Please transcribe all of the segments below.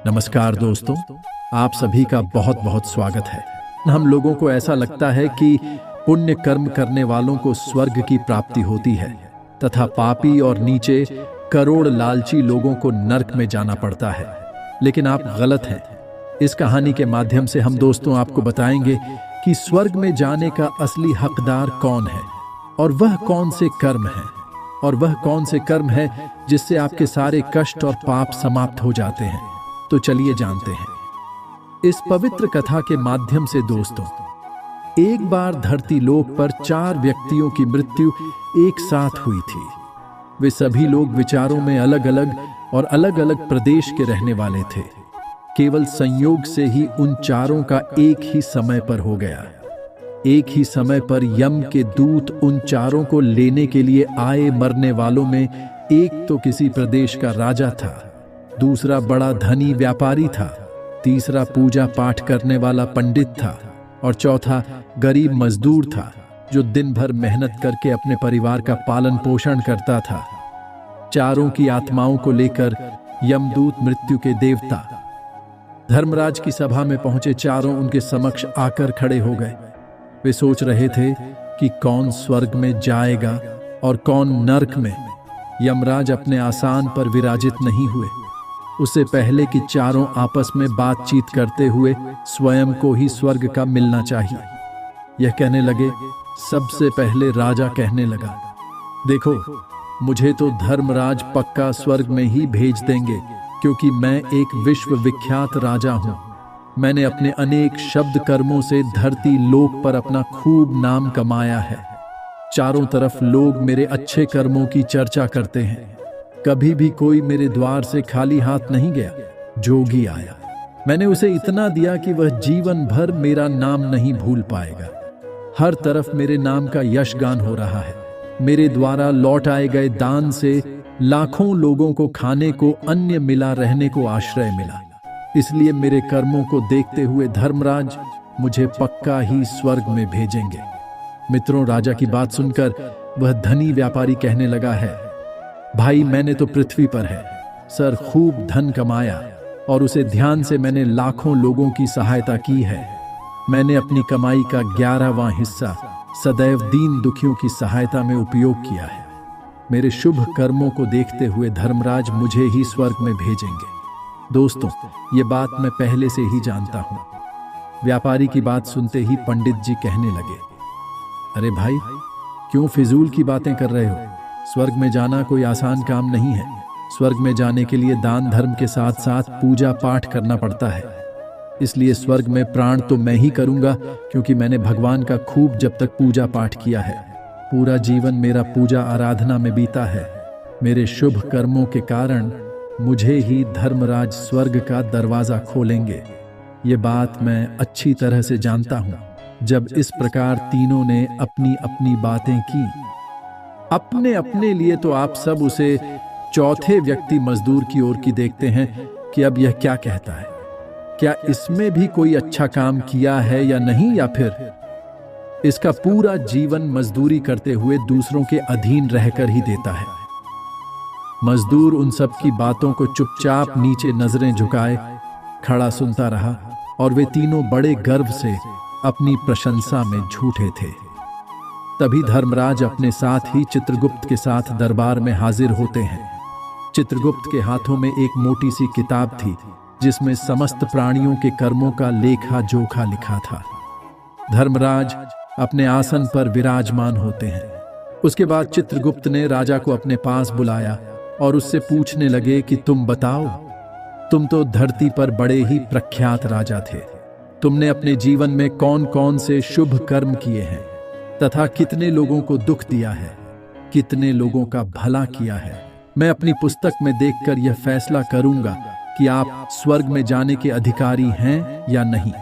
नमस्कार दोस्तों, आप सभी का बहुत बहुत स्वागत है। हम लोगों को ऐसा लगता है कि पुण्य कर्म करने वालों को स्वर्ग की प्राप्ति होती है तथा पापी और नीचे करोड़ लालची लोगों को नरक में जाना पड़ता है, लेकिन आप गलत हैं। इस कहानी के माध्यम से हम दोस्तों आपको बताएंगे कि स्वर्ग में जाने का असली हकदार कौन है और वह कौन से कर्म है और वह कौन से कर्म है जिससे आपके सारे कष्ट और पाप समाप्त हो जाते हैं। तो चलिए जानते हैं इस पवित्र कथा के माध्यम से। दोस्तों, एक बार धरती लोक पर 4 व्यक्तियों की मृत्यु एक साथ हुई थी। वे सभी लोग विचारों में अलग अलग और अलग अलग प्रदेश के रहने वाले थे। केवल संयोग से ही उन चारों का एक ही समय पर हो गया। एक ही समय पर यम के दूत उन चारों को लेने के लिए आए। मरने वालों में एक तो किसी प्रदेश का राजा था, दूसरा बड़ा धनी व्यापारी था, तीसरा पूजा पाठ करने वाला पंडित था और चौथा गरीब मजदूर था जो दिन भर मेहनत करके अपने परिवार का पालन पोषण करता था। चारों की आत्माओं को लेकर यमदूत मृत्यु के देवता धर्मराज की सभा में पहुंचे। चारों उनके समक्ष आकर खड़े हो गए। वे सोच रहे थे कि कौन स्वर्ग में जाएगा और कौन नरक में। यमराज अपने आसन पर विराजित नहीं हुए। उससे पहले कि चारों आपस में बातचीत करते हुए स्वयं को ही स्वर्ग का मिलना चाहिए, यह कहने लगे। सबसे पहले राजा कहने लगा, देखो, मुझे तो धर्मराज पक्का स्वर्ग में ही भेज देंगे, क्योंकि मैं एक विश्व विख्यात राजा हूं। मैंने अपने अनेक शब्द कर्मों से धरती लोक पर अपना खूब नाम कमाया है। चारों तरफ लोग मेरे अच्छे कर्मों की चर्चा करते हैं। कभी भी कोई मेरे द्वार से खाली हाथ नहीं गया। जोगी आया, मैंने उसे इतना दिया कि वह जीवन भर मेरा नाम नहीं भूल पाएगा। हर तरफ मेरे नाम का यशगान हो रहा है। मेरे द्वारा लौट आए गए दान से लाखों लोगों को खाने को अन्न मिला, रहने को आश्रय मिला। इसलिए मेरे कर्मों को देखते हुए धर्मराज मुझे पक्का ही स्वर्ग में भेजेंगे। मित्रों, राजा की बात सुनकर वह धनी व्यापारी कहने लगा है, भाई, मैंने तो पृथ्वी पर है सर खूब धन कमाया और उसे ध्यान से मैंने लाखों लोगों की सहायता की है। मैंने अपनी कमाई का 11वां हिस्सा सदैव दीन दुखियों की सहायता में उपयोग किया है। मेरे शुभ कर्मों को देखते हुए धर्मराज मुझे ही स्वर्ग में भेजेंगे। दोस्तों, ये बात मैं पहले से ही जानता हूं। व्यापारी की बात सुनते ही पंडित जी कहने लगे, अरे भाई, क्यों फिजूल की बातें कर रहे हो? स्वर्ग में जाना कोई आसान काम नहीं है। स्वर्ग में जाने के लिए दान धर्म के साथ साथ पूजा पाठ करना पड़ता है। इसलिए स्वर्ग में प्राण तो मैं ही करूंगा, क्योंकि मैंने भगवान का खूब जब तक पूजा पाठ किया है। पूरा जीवन मेरा पूजा आराधना में बीता है। मेरे शुभ कर्मों के कारण मुझे ही धर्मराज स्वर्ग का दरवाजा खोलेंगे। ये बात मैं अच्छी तरह से जानता हूं। जब इस प्रकार तीनों ने अपनी अपनी बातें की, अपने अपने लिए, तो आप सब उसे चौथे व्यक्ति मजदूर की ओर की देखते हैं कि अब यह क्या कहता है। क्या इसमें भी कोई अच्छा काम किया है या नहीं, या फिर इसका पूरा जीवन मजदूरी करते हुए दूसरों के अधीन रहकर ही देता है। मजदूर उन सब की बातों को चुपचाप नीचे नजरें झुकाए खड़ा सुनता रहा और वे तीनों बड़े गर्व से अपनी प्रशंसा में झूठे थे। तभी धर्मराज अपने साथ ही चित्रगुप्त के साथ दरबार में हाजिर होते हैं। चित्रगुप्त के हाथों में एक मोटी सी किताब थी जिसमें समस्त प्राणियों के कर्मों का लेखा जोखा लिखा था। धर्मराज अपने आसन पर विराजमान होते हैं। उसके बाद चित्रगुप्त ने राजा को अपने पास बुलाया और उससे पूछने लगे कि तुम बताओ, तुम तो धरती पर बड़े ही प्रख्यात राजा थे। तुमने अपने जीवन में कौन कौन से शुभ कर्म किए हैं तथा कितने लोगों को दुख दिया है, कितने लोगों का भला किया है। मैं अपनी पुस्तक में देखकर यह फैसला करूंगा कि आप स्वर्ग में जाने के अधिकारी हैं या नहीं।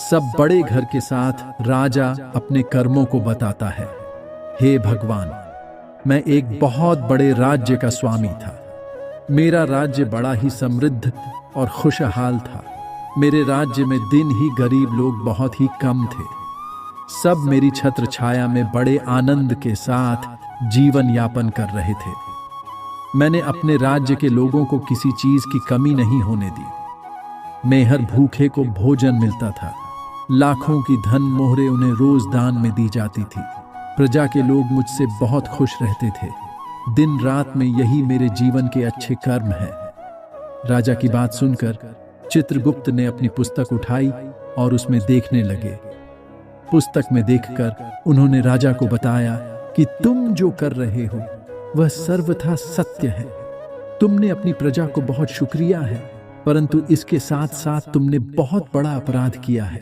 सब बड़े घर के साथ राजा अपने कर्मों को बताता है। हे भगवान, मैं एक बहुत बड़े राज्य का स्वामी था। मेरा राज्य बड़ा ही समृद्ध और खुशहाल था। मेरे राज्य में दिन ही गरीब लोग बहुत ही कम थे। सब मेरी छत्र छाया में बड़े आनंद के साथ जीवन यापन कर रहे थे। मैंने अपने राज्य के लोगों को किसी चीज की कमी नहीं होने दी। मेहर भूखे को भोजन मिलता था। लाखों की धन मोहरे उन्हें रोज दान में दी जाती थी। प्रजा के लोग मुझसे बहुत खुश रहते थे। दिन रात में यही मेरे जीवन के अच्छे कर्म हैं। राजा की बात सुनकर चित्रगुप्त ने अपनी पुस्तक उठाई और उसमें देखने लगे। पुस्तक में देखकर उन्होंने राजा को बताया कि तुम जो कर रहे हो वह सर्वथा सत्य है। तुमने अपनी प्रजा को बहुत शुक्रिया है, परंतु इसके साथ साथ तुमने बहुत बड़ा अपराध किया है।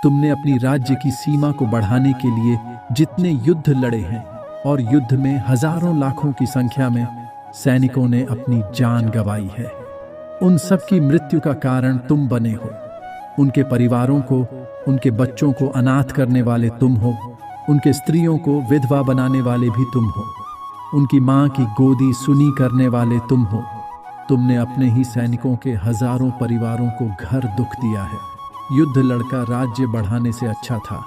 तुमने अपनी राज्य की सीमा को बढ़ाने के लिए जितने युद्ध लड़े हैं और युद्ध में हजारों लाखों की संख्या में सैनिकों ने अपनी जान गंवाई है, उन सब की मृत्यु का कारण तुम बने हो। उनके परिवारों को, उनके बच्चों को अनाथ करने वाले तुम हो। उनके स्त्रियों को विधवा बनाने वाले भी तुम हो। उनकी मां की गोदी सुनी करने वाले तुम हो। तुमने अपने ही सैनिकों के हजारों परिवारों को घर दुख दिया है। युद्ध लड़का राज्य बढ़ाने से अच्छा था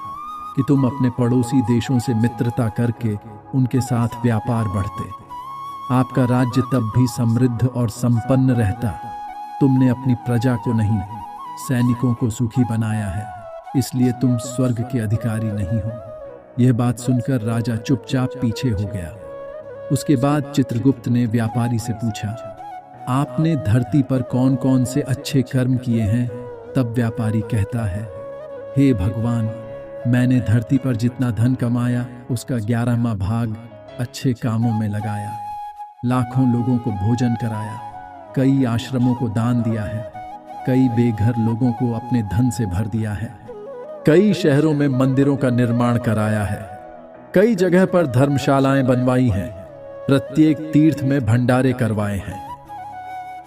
कि तुम अपने पड़ोसी देशों से मित्रता करके उनके साथ व्यापार बढ़ते। आपका राज्य तब भी समृद्ध और संपन्न रहता। तुमने अपनी प्रजा को नहीं, सैनिकों को सुखी बनाया है, इसलिए तुम स्वर्ग के अधिकारी नहीं हो। यह बात सुनकर राजा चुपचाप पीछे हो गया। उसके बाद चित्रगुप्त ने व्यापारी से पूछा, आपने धरती पर कौन कौन से अच्छे कर्म किए हैं? तब व्यापारी कहता है, हे भगवान, मैंने धरती पर जितना धन कमाया उसका 11वां भाग अच्छे कामों में लगाया। लाखों लोगों को भोजन कराया, कई आश्रमों को दान दिया है, कई बेघर लोगों को अपने धन से भर दिया है, कई शहरों में मंदिरों का निर्माण कराया है, कई जगह पर धर्मशालाएं बनवाई हैं, प्रत्येक तीर्थ में भंडारे करवाए हैं।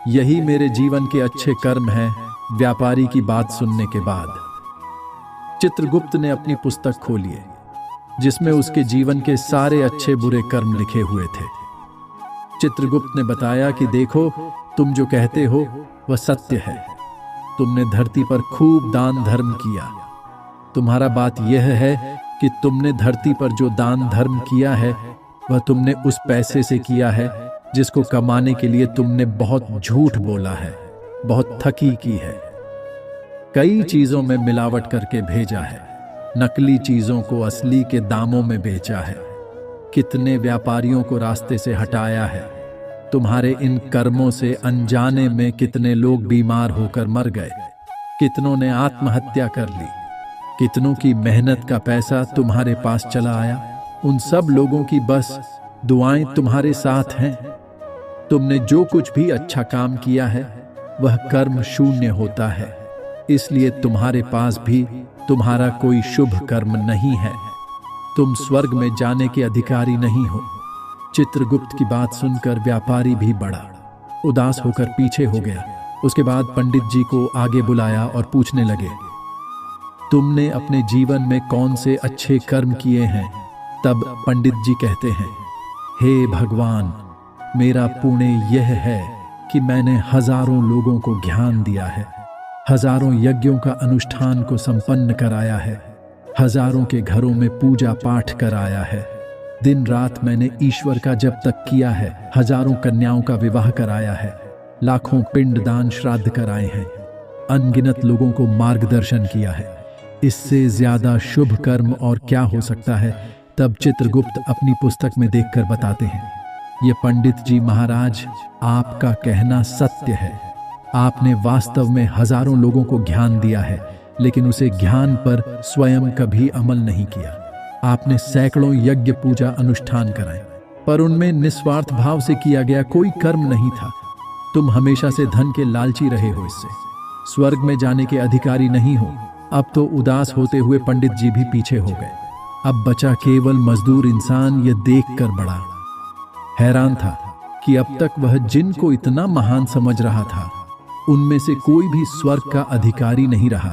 यही मेरे जीवन के अच्छे कर्म हैं। व्यापारी की बात सुनने के बाद चित्रगुप्त ने अपनी पुस्तक खोली जिसमें उसके जीवन के सारे अच्छे बुरे कर्म लिखे हुए थे। चित्रगुप्त ने बताया कि देखो, तुम जो कहते हो वह सत्य है। तुमने धरती पर खूब दान धर्म किया। तुम्हारा बात यह है कि तुमने धरती पर जो दान धर्म किया है वह तुमने उस पैसे से किया है जिसको कमाने के लिए तुमने बहुत झूठ बोला है, बहुत ठगी की है। कई चीजों में मिलावट करके भेजा है, नकली चीजों को असली के दामों में बेचा है, कितने व्यापारियों को रास्ते से हटाया है। तुम्हारे इन कर्मों से अनजाने में कितने लोग बीमार होकर मर गए, कितनों ने आत्महत्या कर ली, कितनों की मेहनत का पैसा तुम्हारे पास चला आया। उन सब लोगों की बस दुआएं तुम्हारे साथ हैं। तुमने जो कुछ भी अच्छा काम किया है वह कर्म शून्य होता है, इसलिए तुम्हारे पास भी तुम्हारा कोई शुभ कर्म नहीं है। तुम स्वर्ग में जाने के अधिकारी नहीं हो। चित्रगुप्त की बात सुनकर व्यापारी भी बड़ा उदास होकर पीछे हो गया। उसके बाद पंडित जी को आगे बुलाया और पूछने लगे, तुमने अपने जीवन में कौन से अच्छे कर्म किए हैं? तब पंडित जी कहते हैं, हे भगवान, मेरा पुण्य यह है कि मैंने हजारों लोगों को ज्ञान दिया है, हजारों यज्ञों का अनुष्ठान को संपन्न कराया है, हजारों के घरों में पूजा पाठ कराया है, दिन रात मैंने ईश्वर का जप तक किया है, हजारों कन्याओं का विवाह कराया है, लाखों पिंड दान श्राद्ध कराए हैं, अनगिनत लोगों को मार्गदर्शन किया है। इससे ज्यादा शुभ कर्म और क्या हो सकता है? तब चित्रगुप्त अपनी पुस्तक में देखकर बताते हैं, ये पंडित जी महाराज, आपका कहना सत्य है। आपने वास्तव में हजारों लोगों को ज्ञान दिया है, लेकिन उसे ज्ञान पर स्वयं कभी अमल नहीं किया। आपने सैकड़ों यज्ञ पूजा अनुष्ठान कराए, पर उनमें निस्वार्थ भाव से किया गया कोई कर्म नहीं था। तुम हमेशा से धन के लालची रहे हो, इससे स्वर्ग में जाने के अधिकारी नहीं हो। अब तो उदास होते हुए पंडित जी भी पीछे हो गए। अब बचा केवल मजदूर इंसान। यह देखकर बड़ा हैरान था कि अब तक वह जिनको इतना महान समझ रहा था उनमें से कोई भी स्वर्ग का अधिकारी नहीं रहा।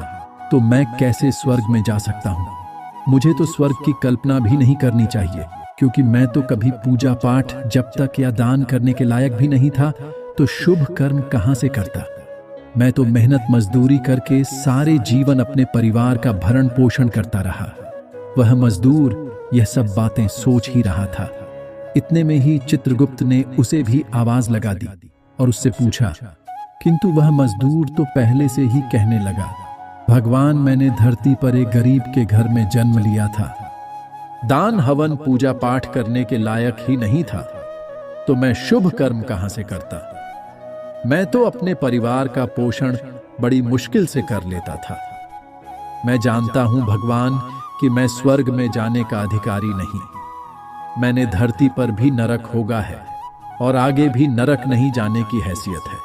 तो मैं कैसे स्वर्ग में जा सकता हूँ? मुझे तो स्वर्ग की कल्पना भी नहीं करनी चाहिए, क्योंकि मैं तो कभी पूजा पाठ जब तक या दान करने के लायक भी नहीं था, तो शुभ कर्म कहाँ से करता? मैं तो मेहनत मजदूरी करके सारे जीवन अपने परिवार का भरण पोषण करता रहा। वह मजदूर यह सब बातें सोच ही रहा था। इतने में ही चित्रगुप्त ने उसे भी आवाज लगा दी और उससे पूछा, किंतु वह मजदूर तो पहले से ही कहने लगा, भगवान, मैंने धरती पर एक गरीब के घर में जन्म लिया था, दान हवन पूजा पाठ करने के लायक ही नहीं था, तो मैं शुभ कर्म कहां से करता। मैं तो अपने परिवार का पोषण बड़ी मुश्किल से कर लेता था। मैं जानता हूं भगवान कि मैं स्वर्ग में जाने का अधिकारी नहीं। मैंने धरती पर भी नरक होगा है और आगे भी नरक नहीं जाने की हैसियत है।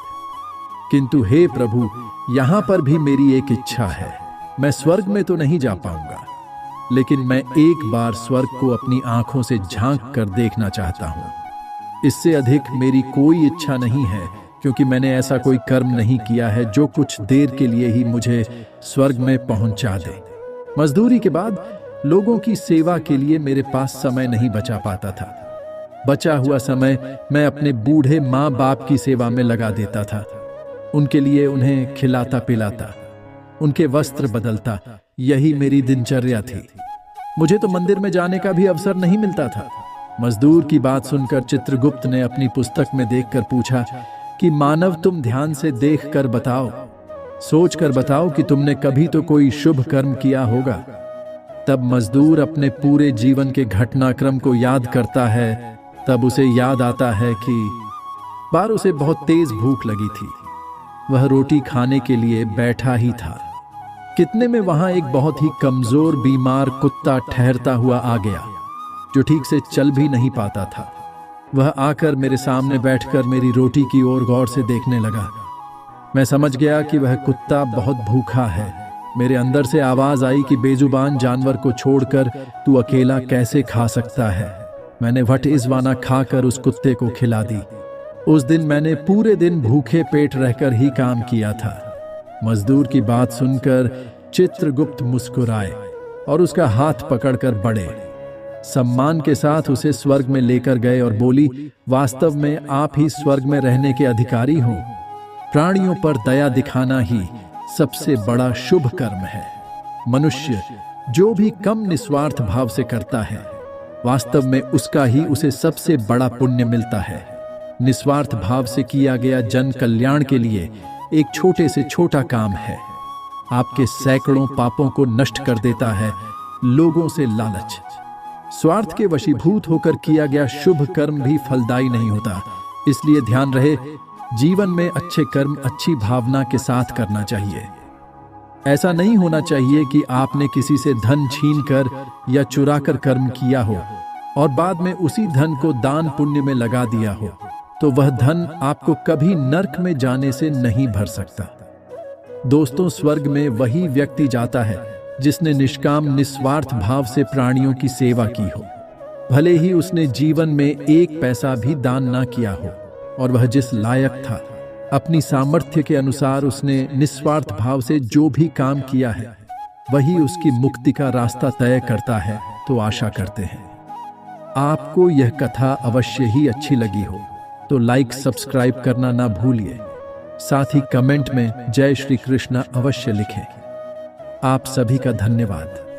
किंतु हे प्रभु, यहां पर भी मेरी एक इच्छा है। मैं स्वर्ग में तो नहीं जा पाऊंगा, लेकिन मैं एक बार स्वर्ग को अपनी आंखों से झांक कर देखना चाहता हूं। इससे अधिक मेरी कोई इच्छा नहीं है, क्योंकि मैंने ऐसा कोई कर्म नहीं किया है जो कुछ देर के लिए ही मुझे स्वर्ग में पहुंचा दे। मजदूरी के बाद लोगों की सेवा के लिए मेरे पास समय नहीं बचा पाता था। बचा हुआ समय मैं अपने बूढ़े माँ बाप की सेवा में लगा देता था। उनके लिए उन्हें खिलाता पिलाता, उनके वस्त्र बदलता, यही मेरी दिनचर्या थी। मुझे तो मंदिर में जाने का भी अवसर नहीं मिलता था। मजदूर की बात सुनकर चित्रगुप्त ने अपनी पुस्तक में देखकर पूछा कि मानव, तुम ध्यान से देखकर बताओ, सोचकर बताओ कि तुमने कभी तो कोई शुभ कर्म किया होगा। तब मजदूर अपने पूरे जीवन के घटनाक्रम को याद करता है। तब उसे याद आता है कि बार उसे बहुत तेज भूख लगी थी। वह रोटी खाने के लिए बैठा ही था। कितने में वहां एक बहुत ही कमजोर बीमार कुत्ता ठहरता हुआ आ गया, जो ठीक से चल भी नहीं पाता था। वह आकर मेरे सामने बैठकर मेरी रोटी की ओर गौर से देखने लगा। मैं समझ गया कि वह कुत्ता बहुत भूखा है। मेरे अंदर से आवाज आई कि बेजुबान जानवर को छोड़कर तू अकेला कैसे खा सकता है। मैंने वट-इज़वाना खाकर उस कुत्ते को खिला दी। उस दिन मैंने पूरे दिन भूखे पेट रहकर ही काम किया था। मजदूर की बात सुनकर चित्रगुप्त मुस्कुराए और उसका हाथ पकड़कर बड़े सम्मान के साथ उसे स्वर्ग में लेकर गए और बोली, वास्तव में आप ही स्वर्ग में रहने के अधिकारी हो। प्राणियों पर दया दिखाना ही सबसे बड़ा शुभ कर्म है। मनुष्य जो भी कम निस्वार्थ भाव से करता है, वास्तव में उसका ही उसे सबसे बड़ा पुण्य मिलता है। निस्वार्थ भाव से किया गया जन कल्याण के लिए एक छोटे से छोटा काम है, आपके सैकड़ों पापों को नष्ट कर देता है। लोगों से लालच, स्वार्थ के वशीभूत होकर किया गया शुभ कर्म भी फलदायी नहीं होता। इसलिए ध्यान रहे, जीवन में अच्छे कर्म अच्छी भावना के साथ करना चाहिए। ऐसा नहीं होना चाहिए कि आपने किसी से धन छीनकर या चुराकर कर्म किया हो और बाद में उसी धन को दान पुण्य में लगा दिया हो, तो वह धन आपको कभी नरक में जाने से नहीं भर सकता। दोस्तों, स्वर्ग में वही व्यक्ति जाता है जिसने निष्काम निस्वार्थ भाव से प्राणियों की सेवा की हो, भले ही उसने जीवन में एक पैसा भी दान ना किया हो, और वह जिस लायक था, अपनी सामर्थ्य के अनुसार उसने निस्वार्थ भाव से जो भी काम किया है, वही उसकी मुक्ति का रास्ता तय करता है। तो आशा करते हैं आपको यह कथा अवश्य ही अच्छी लगी हो, तो लाइक सब्सक्राइब करना ना भूलिए। साथ ही कमेंट में जय श्री कृष्ण अवश्य लिखें। आप सभी का धन्यवाद।